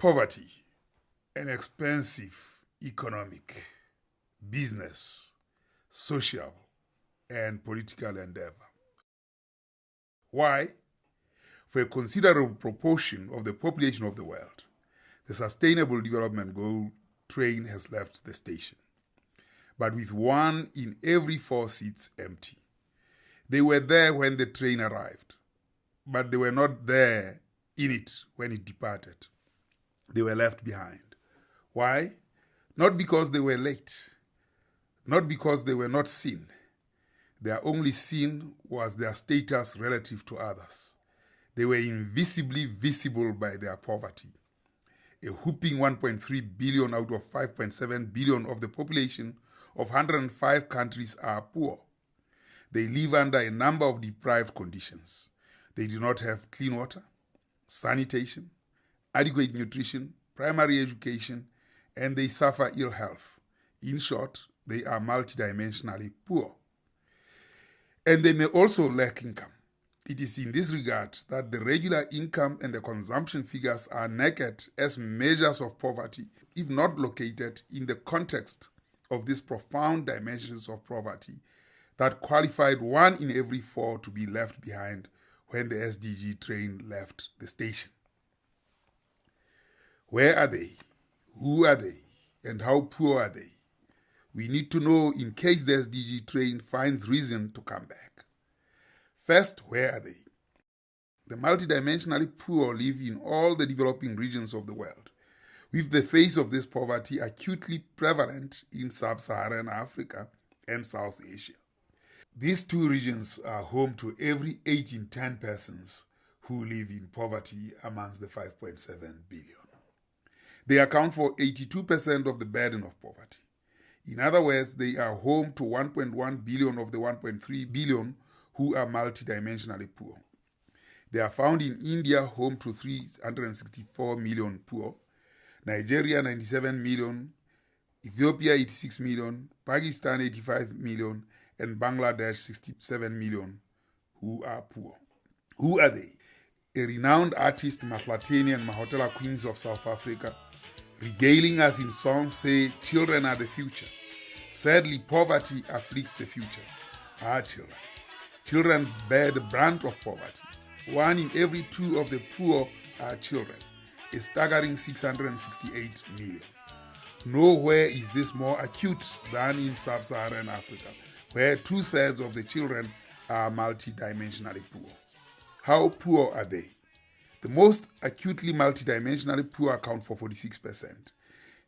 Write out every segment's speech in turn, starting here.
Poverty, an expensive economic, business, social, and political endeavor. Why? For a considerable proportion of the population of the world, the Sustainable Development Goal train has left the station, but with 1 in every 4 seats empty. They were there when the train arrived, but they were not there in it when it departed. They were left behind. Why? Not because they were late, not because they were not seen. Their only sin was their status relative to others. They were invisibly visible by their poverty. A whopping 1.3 billion out of 5.7 billion of the population of 105 countries are poor. They live under a number of deprived conditions. They do not have clean water, sanitation, adequate nutrition, primary education, and they suffer ill health. In short, they are multidimensionally poor. And they may also lack income. It is in this regard that the regular income and the consumption figures are naked as measures of poverty, if not located in the context of these profound dimensions of poverty that qualified 1 in every 4 to be left behind when the SDG train left the station. Where are they? Who are they? And how poor are they? We need to know in case the SDG train finds reason to come back. First, where are they? The multidimensionally poor live in all the developing regions of the world, with the face of this poverty acutely prevalent in sub-Saharan Africa and South Asia. These 2 regions are home to every 8 in 10 persons who live in poverty amongst the 5.7 billion. They account for 82% of the burden of poverty. In other words, they are home to 1.1 billion of the 1.3 billion who are multidimensionally poor. They are found in India, home to 364 million poor, Nigeria 97 million, Ethiopia 86 million, Pakistan 85 million, and Bangladesh 67 million who are poor. Who are they? A renowned artist, Mahlatani and Mahotela Queens of South Africa, regaling us in songs, say children are the future. Sadly, poverty afflicts the future. Our children. Children bear the brunt of poverty. 1 in every 2 of the poor are children, a staggering 668 million. Nowhere is this more acute than in sub-Saharan Africa, where 2/3 of the children are multidimensionally poor. How poor are they? The most acutely multidimensionally poor account for 46%.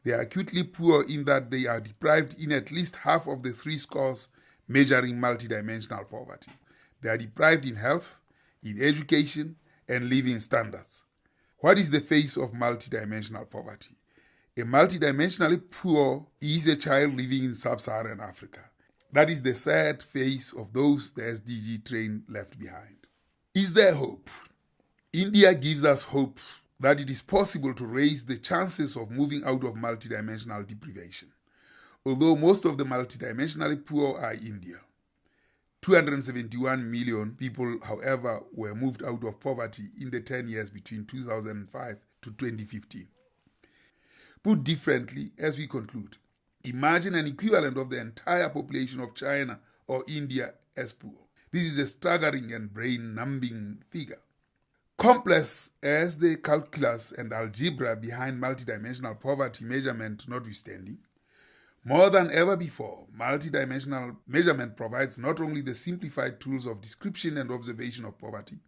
They are acutely poor in that they are deprived in at least half of the 3 scores measuring multidimensional poverty. They are deprived in health, in education, and living standards. What is the face of multidimensional poverty? A multidimensionally poor is a child living in sub-Saharan Africa. That is the sad face of those the SDG train left behind. Is there hope? India gives us hope that it is possible to raise the chances of moving out of multidimensional deprivation. Although most of the multidimensionally poor are India. 271 million people, however, were moved out of poverty in the 10 years between 2005 to 2015. Put differently, as we conclude, imagine an equivalent of the entire population of China or India as poor. This is a staggering and brain-numbing figure. Complex as the calculus and algebra behind multidimensional poverty measurement notwithstanding, more than ever before, multidimensional measurement provides not only the simplified tools of description and observation of poverty,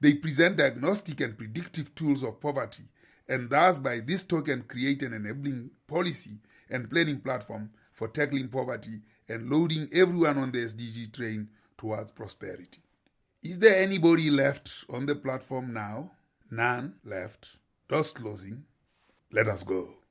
they present diagnostic and predictive tools of poverty, and thus by this token create an enabling policy and planning platform for tackling poverty and loading everyone on the SDG train towards prosperity. Is there anybody left on the platform now? None left. Doors closing. Let us go.